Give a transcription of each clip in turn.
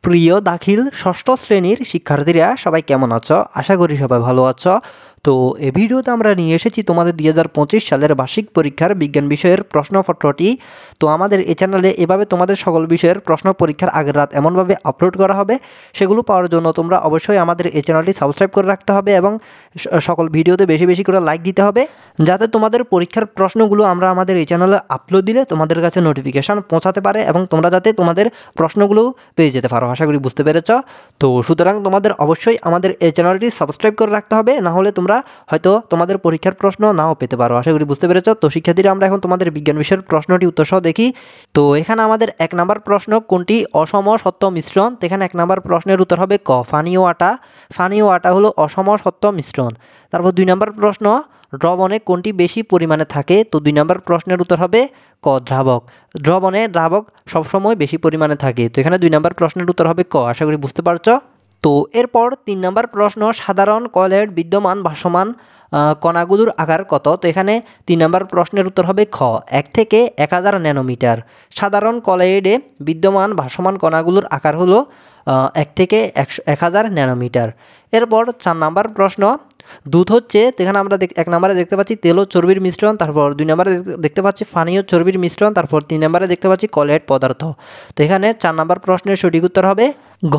প্রিয় দাখিল ষষ্ঠ শ্রেণীর শিক্ষার্থীরা সবাই কেমন আছো? আশা করি সবাই ভালো আছো। তো এই ভিডিওতে আমরা নিয়ে এসেছি তোমাদের 2025 সালের বার্ষিক পরীক্ষার বিজ্ঞান বিষয়ের প্রশ্নপত্রটি। তো আমাদের এই চ্যানেলে এভাবে তোমাদের সকল বিষয়ের প্রশ্ন পরীক্ষার আগের রাত এমনভাবে আপলোড করা হবে, সেগুলো পাওয়ার জন্য তোমরা অবশ্যই আমাদের এই চ্যানেলটি সাবস্ক্রাইব করে রাখতে হবে এবং সকল ভিডিওতে বেশি বেশি করে লাইক দিতে হবে, যাতে তোমাদের পরীক্ষার প্রশ্নগুলো আমরা আমাদের এই চ্যানেলে আপলোড দিলে তোমাদের কাছে নোটিফিকেশান পৌঁছাতে পারে এবং তোমরা যাতে তোমাদের প্রশ্নগুলো পেয়ে যেতে পারো। আশা করি বুঝতে পেরেছ। তো সুতরাং তোমাদের অবশ্যই আমাদের এই চ্যানেলটি সাবস্ক্রাইব করে রাখতে হবে, না হলে তোমরা হয়তো তোমাদের পরীক্ষার প্রশ্ন নাও পেতে পারো। আশা করি বুঝতে পেরেছ। তো শিক্ষার্থীরা, আমরা এখন তোমাদের বিজ্ঞান বিষয়ের প্রশ্নটি উত্তর সহ দেখি। তো এখানে আমাদের 1 নম্বর প্রশ্ন, কোনটি অসম সত্য মিশ্রণ? তো এখানে 1 নম্বর প্রশ্নের উত্তর হবে ক, ফানি ও আটা। ফানি ও আটা হলো অসম সত্য মিশ্রণ। তারপর 2 নম্বর প্রশ্ন, দ্রবণে কোনটি বেশি পরিমাণে থাকে? তো 2 নম্বর প্রশ্নের উত্তর হবে ক, দ্রাবক। দ্রবণে দ্রাবক সবসময় বেশি পরিমাণে থাকে। তো এখানে 2 নম্বর প্রশ্নের উত্তর হবে ক। আশা করি বুঝতে পারছো। তো এরপর 3 নম্বর প্রশ্ন, সাধারণ কয়েলের বিদ্যমান ভাসমান কণাগুলোর আকার কত? তো এখানে 3 নম্বর প্রশ্নের উত্তর হবে খ, 1 থেকে 1000 ন্যানোমিটার। সাধারণ কয়েলে বিদ্যমান ভাসমান কণাগুলোর আকার হলো 1 থেকে 1000 ন্যানোমিটার। এরপর 4 নম্বর প্রশ্ন, দুধ হচ্ছে, এখানে আমরা 1 নম্বরে দেখতে পাচ্ছি তেল ও চর্বির মিশ্রণ, তারপর 2 নম্বরে দেখতে পাচ্ছি পানি ও চর্বির মিশ্রণ, তারপর 3 নম্বরে দেখতে পাচ্ছি কলেট পদার্থ। তো এখানে 4 নম্বর প্রশ্নের সঠিক উত্তর হবে ঘ,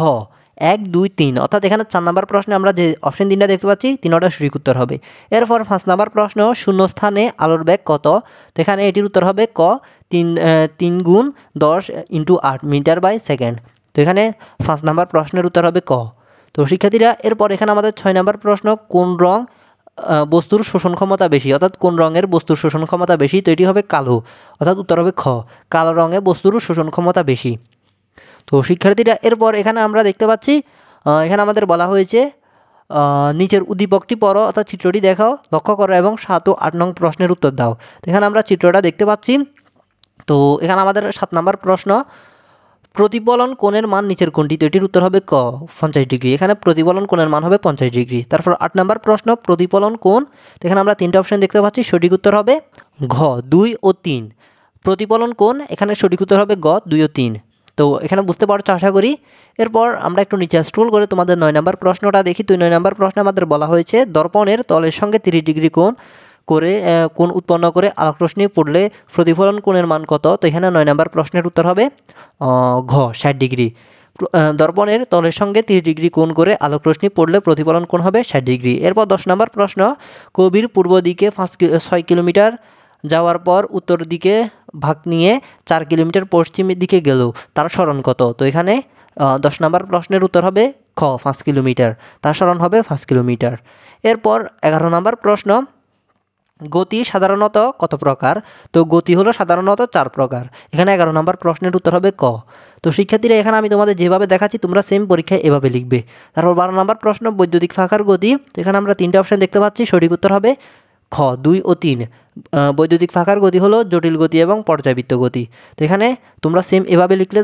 1, 2, 3। অর্থাৎ এখানে 4 নম্বর প্রশ্নে আমরা যে অপশন 3টা দেখতে পাচ্ছি, 3টা সঠিক উত্তর হবে। এরপর 5 নম্বর প্রশ্ন, শূন্যস্থানে আলোর বেগ কত? তো এখানে এটির উত্তর হবে ক, 3 গুণ 10 × 8 মিটার বাই সেকেন্ড। তো এখানে 5 নম্বর প্রশ্নের উত্তর হবে ক। তো শিক্ষার্থীরা, এরপর এখানে আমাদের 6 নম্বর প্রশ্ন, কোন রং বস্তুর শোষণ ক্ষমতা বেশি? অর্থাৎ কোন রঙের বস্তুর শোষণ ক্ষমতা বেশি? তো এটি হবে কালো। অর্থাৎ উত্তর হবে খ, কালো রঙে বস্তুর শোষণ ক্ষমতা বেশি। তো শিক্ষার্থীরা, এরপর এখানে আমরা দেখতে পাচ্ছি, এখানে আমাদের বলা হয়েছে নিচের উদ্দীপকটি পড়ো, অর্থাৎ চিত্রটি দেখাও, লক্ষ্য করো এবং 7 ও 8 নং প্রশ্নের উত্তর দাও। তো এখানে আমরা চিত্রটা দেখতে পাচ্ছি। তো এখানে আমাদের 7 নম্বর প্রশ্ন, প্রতিফলন কোণের মান নিচের কোনটি? তো এটির উত্তর হবে ক, 50 ডিগ্রি। এখানে প্রতিফলন কোণের মান হবে 50 ডিগ্রি। তারপর 8 নম্বর প্রশ্ন, প্রতিফলন কোণ। তো এখানে আমরা 3টা অপশন দেখতে পাচ্ছি, সঠিক উত্তর হবে ঘ, 2 ও 3। প্রতিফলন কোণ, এখানে সঠিক উত্তর হবে গ, 2 ও 3। তো এখানে বুঝতে পারছো আশা করি। এরপর আমরা একটু নিচে স্ক্রল করে তোমাদের 9 নম্বর প্রশ্নটা দেখি। তো 9 নম্বর প্রশ্নে আমাদের বলা হয়েছে, দর্পণের তলের সঙ্গে 30 ডিগ্রি কোণ উৎপন্ন করে আলোক রশ্মি পড়লে প্রতিফলন কোণের মান কত? তো এখানে 9 নম্বর প্রশ্নের উত্তর হবে ঘ, 60 ডিগ্রি। দর্পণের তলের সঙ্গে 30 ডিগ্রি কোণ করে আলোক রশ্মি পড়লে প্রতিফলন কোণ হবে 60 ডিগ্রি। এরপর 10 নম্বর প্রশ্ন, কবির পূর্ব দিকে 6 কিলোমিটার যাওয়ার পর উত্তর দিকে ভাগ নিয়ে 4 কিলোমিটার পশ্চিমের দিকে গেল, তার সরণ কত? তো এখানে 10 নম্বর প্রশ্নের উত্তর হবে খ, 5 কিলোমিটার। তার সরণ হবে 5 কিলোমিটার। এরপর 11 নম্বর প্রশ্ন, গতি সাধারণত কত প্রকার? তো গতি হলো সাধারণত 4 প্রকার। এখানে 11 নম্বর প্রশ্নের উত্তর হবে ক। তো শিক্ষার্থীরা, এখানে আমি তোমাদের যেভাবে দেখাচ্ছি তোমরা সেম পরীক্ষায় এভাবে লিখবে। তারপর 12 নম্বর প্রশ্ন, বৈদ্যুতিক ফাঁকার গতি। তো এখানে আমরা 3টা অপশন দেখতে পাচ্ছি, সঠিক উত্তর হবে খ, 2 ও 3। বৈদ্যুতিক ফাঁকার গতি হলো জটিল গতি এবং পর্যাবৃত্ত গতি। তো এখানে তোমরা সেম এভাবে লিখলে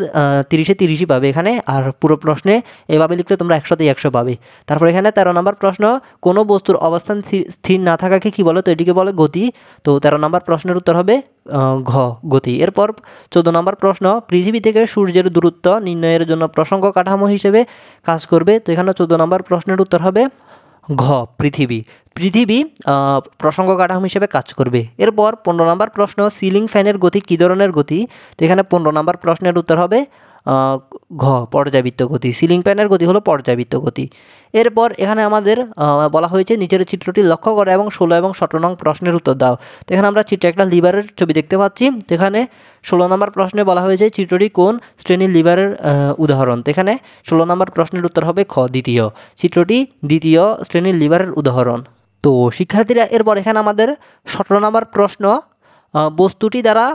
30-এ 30ই পাবে এখানে, আর পুরো প্রশ্নে এভাবে লিখলে তোমরা 100-তে 100 পাবে। তারপর এখানে 13 নম্বর প্রশ্ন, কোনো বস্তুর অবস্থান স্থির না থাকাকে কী বলে? তো এটিকে বলে গতি। তো 13 নম্বর প্রশ্নের উত্তর হবে ঘ, গতি। এরপর 14 নম্বর প্রশ্ন, পৃথিবী থেকে সূর্যের দূরত্ব নির্ণয়ের জন্য প্রসঙ্গ কাঠামো হিসেবে কাজ করবে। তো এখানে 14 নম্বর প্রশ্নের উত্তর হবে ঘ, পৃথিবী। পৃথিবী প্রসঙ্গ কাঠামো হিসেবে কাজ করবে। এরপর 15 নম্বর প্রশ্ন, সিলিং ফ্যানের গতি কী ধরনের গতি? তো এখানে 15 নম্বর প্রশ্নের উত্তর হবে ঘ, পর্যাবৃত্ত গতি। সিলিং ফ্যানের গতি হলো পর্যাবৃত্ত গতি। এরপর এখানে আমাদের বলা হয়েছে, নিচের চিত্রটি লক্ষ্য করো এবং 16 এবং 17 নং প্রশ্নের উত্তর দাও। তো এখানে আমরা চিত্রে একটা লিভারের ছবি দেখতে পাচ্ছি। তো এখানে 16 নম্বর প্রশ্নে বলা হয়েছে, চিত্রটি কোন শ্রেণীর লিভারের উদাহরণ? তো এখানে 16 নম্বর প্রশ্নের উত্তর হবে খ, দ্বিতীয়। চিত্রটি দ্বিতীয় শ্রেণীর লিভারের উদাহরণ। তো শিক্ষার্থীরা, এরপর এখানে আমাদের 17 নম্বর প্রশ্ন, বস্তুটি দ্বারা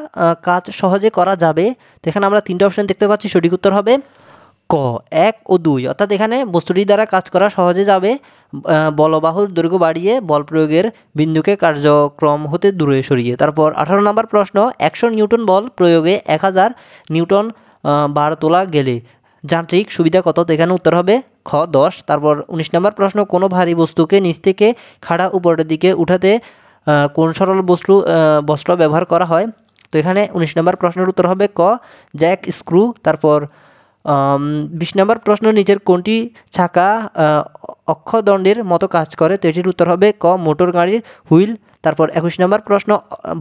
কাজ সহজে করা যাবে। তো এখানে আমরা 3টা অপশন দেখতে পাচ্ছি, সঠিক উত্তর হবে ক, 1 ও 2। অর্থাৎ এখানে বস্তুটি দ্বারা কাজ করা সহজে যাবে বলবাহুর দৈর্ঘ্য বাড়িয়ে বল প্রয়োগের বিন্দুকে কার্যক্রম হতে দূরে সরিয়ে। তারপর 18 নম্বর প্রশ্ন, 100 নিউটন বল প্রয়োগে 1000 নিউটন বার তোলা গেলে যান্ত্রিক সুবিধা কত? তো এখানে উত্তর হবে খ, 10। তারপর 19 নম্বর প্রশ্ন, কোনো ভারী বস্তুকে নিচ থেকে খাড়া উপরের দিকে উঠাতে কোন সরল বস্ত্র ব্যবহার করা হয়? তো এখানে 19 নম্বর প্রশ্নের উত্তর হবে ক, জ্যাক স্ক্রু। তারপর 20 নম্বর প্রশ্ন, নিচের কোনটি চাকা অক্ষদণ্ডের মতো কাজ করে? তো এটির উত্তর হবে ক মোটর গাড়ির হুইল। তারপর 21 নম্বর প্রশ্ন,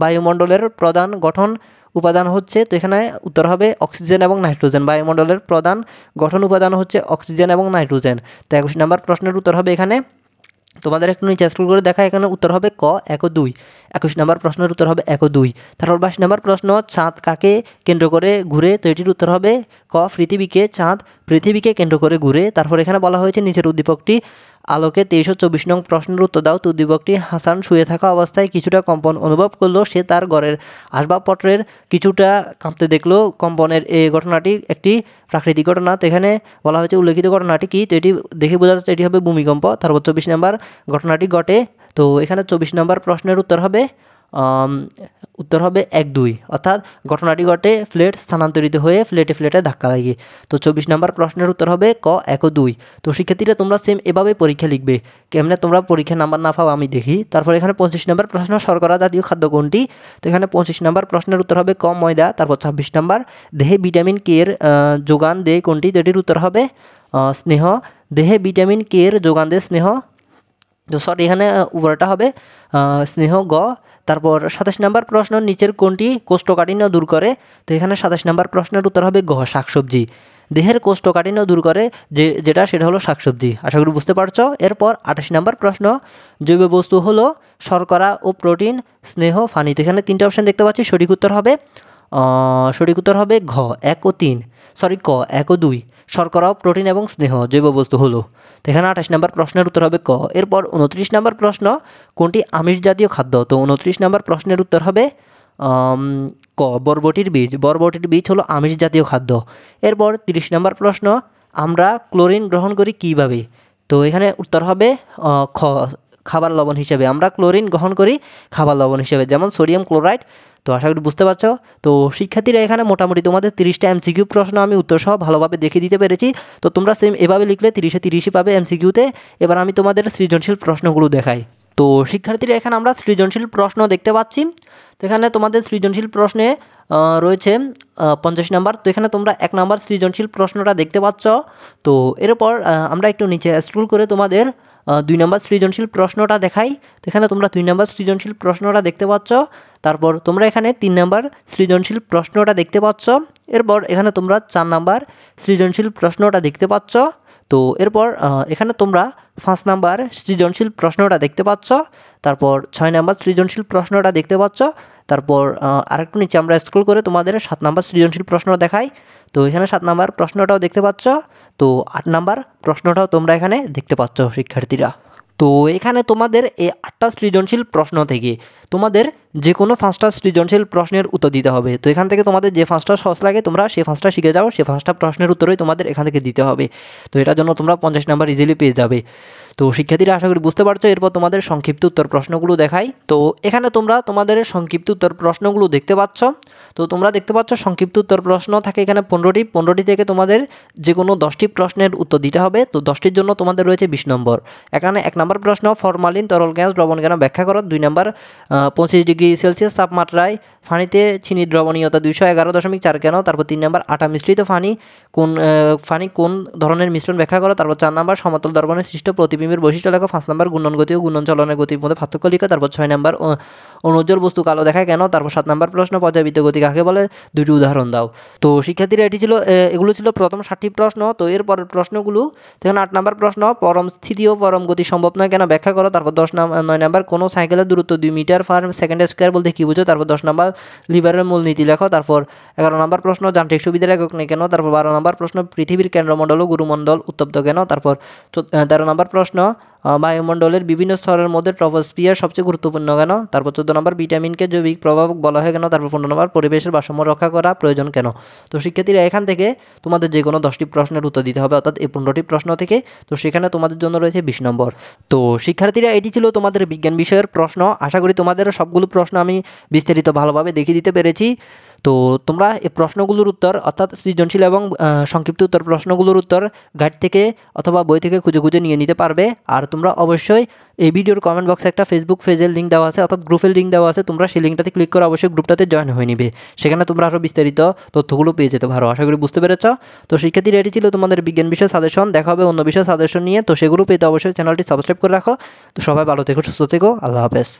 বায়ুমণ্ডলের প্রধান গঠন উপাদান হচ্ছে? তো এখানে উত্তর হবে অক্সিজেন এবং নাইট্রোজেন। বায়ুমণ্ডলের প্রধান গঠন উপাদান হচ্ছে অক্সিজেন এবং নাইট্রোজেন। তো 21 নম্বর প্রশ্নের উত্তর হবে এখানে, তোমাদের একটু নিচে স্ক্রল করে দেখা, এখানে উত্তর হবে ক 1 ও 2। 21 নম্বর প্রশ্নের উত্তর হবে 1 ও 2। তারপর 22 নম্বর প্রশ্ন, চাঁদ কাকে কেন্দ্র করে ঘুরে? তো এটির উত্তর হবে ক পৃথিবীকে। চাঁদ পৃথিবীকে কেন্দ্র করে ঘুরে। তারপর এখানে বলা হয়েছে নিচের উদ্দীপকটি আলোকে 23 ও 24 নং প্রশ্নের উত্তর দাও। তো উদ্দীপকটি, হাসান শুয়ে থাকা অবস্থায় কিছুটা কম্পন অনুভব করলো। সে তার ঘরের আসবাবপত্রের কিছুটা কাঁপতে দেখলো। কম্পনের এই ঘটনাটি একটি প্রাকৃতিক ঘটনা। তো এখানে বলা হয়েছে উল্লেখিত ঘটনাটি কি? তো এটি দেখে বোঝা যাচ্ছে এটি হবে ভূমিকম্প। তারপর 24 নম্বর ঘটনাটি ঘটে। তো এখানে 24 নম্বর প্রশ্নের উত্তর হবে 1 2, অর্থাৎ ঘটনাটি ঘটে প্লেট স্থানান্তরিত হয়ে প্লেটে ধাক্কা লাগে। তো 24 নম্বর প্রশ্নের উত্তর হবে ক 1 ও 2। তো শিক্ষার্থীরা তোমরা সেম এভাবে পরীক্ষা লিখবে, কেমনে তোমরা পরীক্ষা নাম্বার না পাও আমি দেখি। তারপর এখানে 25 নম্বর প্রশ্ন, শর্করা জাতীয় খাদ্য কোনটি? তো এখানে 25 নম্বর প্রশ্নের উত্তর হবে ক ময়দা। তারপর 26 নম্বর, দেহে ভিটামিন কে এর যোগান দেয় কোনটি? তো এটির উত্তর হবে স্নেহ। দেহে ভিটামিন কে এর যোগান দেয় স্নেহ। তো সরি, এখানে উপরটা হবে স্নেহ গ। তারপর 27 নম্বর প্রশ্ন, নিচের কোনটি কোষ্ঠকাঠিন্য দূর করে? তো এখানে 27 নম্বর প্রশ্নের উত্তর হবে গ শাকসবজি। দেহের কোষ্ঠকাঠিন্য দূর করে সেটা হলো শাকসবজি। আশা করি বুঝতে পারছো। এরপর 28 নম্বর প্রশ্ন, জৈব বস্তু হলো শর্করা ও প্রোটিন, স্নেহ, পানি। তো এখানে 3টে অপশান দেখতে পাচ্ছি। সঠিক উত্তর হবে ঘ 1 ও 3, সরি ক 1 ও 2। শর্করা, প্রোটিন এবং স্নেহ জৈব বস্তু হলো। তো এখানে 28 নম্বর প্রশ্নের উত্তর হবে ক। এরপর 29 নম্বর প্রশ্ন, কোনটি আমিষ জাতীয় খাদ্য? তো 29 নম্বর প্রশ্নের উত্তর হবে ক বরবটির বীজ। বরবটির বীজ হলো আমিষ জাতীয় খাদ্য। এরপর 30 নম্বর প্রশ্ন, আমরা ক্লোরিন গ্রহণ করি কীভাবে? তো এখানে উত্তর হবে খ খাবার লবণ হিসেবে। আমরা ক্লোরিন গ্রহণ করি খাবার লবণ হিসেবে, যেমন সোডিয়াম ক্লোরাইড। তো আশা করি বুঝতে পারছো। তো শিক্ষার্থীরা এখানে মোটামুটি তোমাদের 30টা এমসিকিউ প্রশ্ন আমি উত্তর সহ ভালোভাবে দেখিয়ে দিতে পেরেছি। তো তোমরা সেম এভাবে লিখলে 30-এ 30ই পাবে এমসিকিউতে। এবার আমি তোমাদের সৃজনশীল প্রশ্নগুলো দেখাই। তো শিক্ষার্থীরা এখানে আমরা সৃজনশীল প্রশ্ন দেখতে পাচ্ছি। তো এখানে তোমাদের সৃজনশীল প্রশ্নে রয়েছে 50 নম্বর। তো এখানে তোমরা 1 নম্বর সৃজনশীল প্রশ্নটা দেখতে পাচ্ছ। তো এরপর আমরা একটু নিচে স্ক্রল করে তোমাদের 2 নম্বর সৃজনশীল প্রশ্নটা দেখাই। তো এখানে তোমরা 2 নম্বর সৃজনশীল প্রশ্নটা দেখতে পাচ্ছ। তারপর তোমরা এখানে 3 নম্বর সৃজনশীল প্রশ্নটা দেখতে পাচ্ছ। এরপর এখানে তোমরা 4 নম্বর সৃজনশীল প্রশ্নটা দেখতে পাচ্ছ। তো এরপর এখানে তোমরা 5 নম্বর সৃজনশীল প্রশ্নটা দেখতে পাচ্ছ। তারপর 6 নম্বর সৃজনশীল প্রশ্নটা দেখতে পাচ্ছ। তারপর আরেকটু নিচে আমরা স্ক্রল করে তোমাদের 7 নম্বর সৃজনশীল প্রশ্ন দেখাই। তো এখানে 7 নম্বর প্রশ্নটাও দেখতে পাচ্ছ। তো 8 নম্বর প্রশ্নটাও তোমরা এখানে দেখতে পাচ্ছ শিক্ষার্থীরা। তো এখানে তোমাদের এই 8টা সৃজনশীল প্রশ্ন থেকে তোমাদের যে কোনো 5টা সৃজনশীল প্রশ্নের উত্তর দিতে হবে। তো এখান থেকে তোমাদের যে 5টা সহজ লাগে তোমরা সেই 5টা শিখে যাও। সেই 5টা প্রশ্নের উত্তরই তোমাদের এখান থেকে দিতে হবে। তো এটার জন্য তোমরা 50 নাম্বার ইজিলি পেয়ে যাবে। তো শিক্ষার্থীরা আশা করি বুঝতে পারছো। এরপর তোমাদের সংক্ষিপ্ত উত্তর প্রশ্নগুলো দেখাই। তো এখানে তোমরা তোমাদের সংক্ষিপ্ত উত্তর প্রশ্নগুলো দেখতে পাচ্ছ। তো তোমরা দেখতে পাচ্ছ সংক্ষিপ্ত উত্তর প্রশ্ন থাকে এখানে 15টি থেকে তোমাদের যে কোনো 10টি প্রশ্নের উত্তর দিতে হবে। তো 10টির জন্য তোমাদের রয়েছে 20 নম্বর। এখানে 1 নম্বর প্রশ্ন, ফরমালিন তরল গ্যাস দ্রবণ কেন ব্যাখ্যা করো। 2 নম্বর, 25 ডিগ্রি সেলসিয়াস তাপমাত্রায় পানিতে চিনির দ্রবণীয়তা 211.4 কেন। তারপর 3 নম্বর, আটা মিশ্রিত পানি কোন ধরনের মিশ্রণ ব্যাখ্যা করো। তারপর 4 নম্বর, সমতল দর্পণে সৃষ্ট প্রতিবিম্বের বৈশিষ্ট্য লেখো। 5 নম্বর, ঘূর্ণন গতি ও ঘূর্ণন চলনের গতির মধ্যে পার্থক্য লিখো। তারপর 6 নম্বর, অনুজ্জ্বল বস্তু কালো দেখায় কেন। তারপর 7 নম্বর প্রশ্ন, পর্যায়বৃত্ত গতি কাকে বলে, 2টি উদাহরণ দাও। তো শিক্ষার্থীরা এগুলো ছিল প্রথম 7টি প্রশ্ন। তো এর পরের প্রশ্নগুলো, এখানে 8 নম্বর প্রশ্ন, পরম স্থিতি ও পরম গতি সম্ভব নয় কেন ব্যাখ্যা করো। তারপর 9 নম্বর, কোনো সাইকেলের দূরত্ব 2 মিটার পার সেকেন্ড স্কোয়ার বলতে কী বুঝো। তারপর 10 নম্বর, লিভারের মূলনীতি লেখো। তারপর 11 নম্বর প্রশ্ন, যান্ত্রিক সুবিধার একক নেই কেন। তারপর 12 নম্বর প্রশ্ন, পৃথিবীর কেন্দ্রমণ্ডল ও গুরুমণ্ডল উত্তপ্ত কেন। তারপর 13 নম্বর প্রশ্ন, বায়ুমণ্ডলের বিভিন্ন স্তরের মধ্যে ট্রপোস্ফিয়ার সবচেয়ে গুরুত্বপূর্ণ কেন। তারপর 14 নম্বর, ভিটামিনকে জৈবিক প্রভাব বলা হয় কেন। তারপর 15 নম্বর, পরিবেশের ভারসাম্য রক্ষা করা প্রয়োজন কেন। তো শিক্ষার্থীরা এখান থেকে তোমাদের যে কোনো 10টি প্রশ্নের উত্তর দিতে হবে, অর্থাৎ এই 15টি প্রশ্ন থেকে। তো সেখানে তোমাদের জন্য রয়েছে 20 নম্বর। তো শিক্ষার্থীরা এটি ছিল তোমাদের বিজ্ঞান বিষয়ের প্রশ্ন। আশা করি তোমাদের সবগুলো প্রশ্ন আমি বিস্তারিত ভালোভাবে দেখিয়ে দিতে পেরেছি। তো তোমরা এই প্রশ্নগুলোর উত্তর অর্থাৎ সৃজনশীল এবং সংক্ষিপ্ত উত্তর প্রশ্নগুলোর উত্তর গাইড থেকে অথবা বই থেকে খুঁজে খুঁজে নিয়ে নিতে পারবে। আর তোমরা অবশ্যই এই ভিডিওর কমেন্ট বক্সে একটা ফেসবুক পেজের লিঙ্ক দেওয়া আছে, অর্থাৎ গ্রুপের লিঙ্ক দেওয়া আছে, তোমরা সেই লিঙ্কটাতে ক্লিক করে অবশ্যই গ্রুপটাতে জয়েন হয়ে নিবে। সেখানে তোমরা আরও বিস্তারিত তথ্যগুলো পেয়ে যেতে পারো। আশা করি বুঝতে পেরেছ। তো শিক্ষার্থীরা, এটি ছিল তোমাদের বিজ্ঞান বিষয় সাজেশন। দেখা হবে অন্য বিষয় সাজেশন নিয়ে। তো সেগুলো পেতে অবশ্যই চ্যানেলটি সাবস্ক্রাইব করে রাখো। তো সবাই ভালো থেকো, সুস্থ থেকো, আল্লাহ হাফেজ।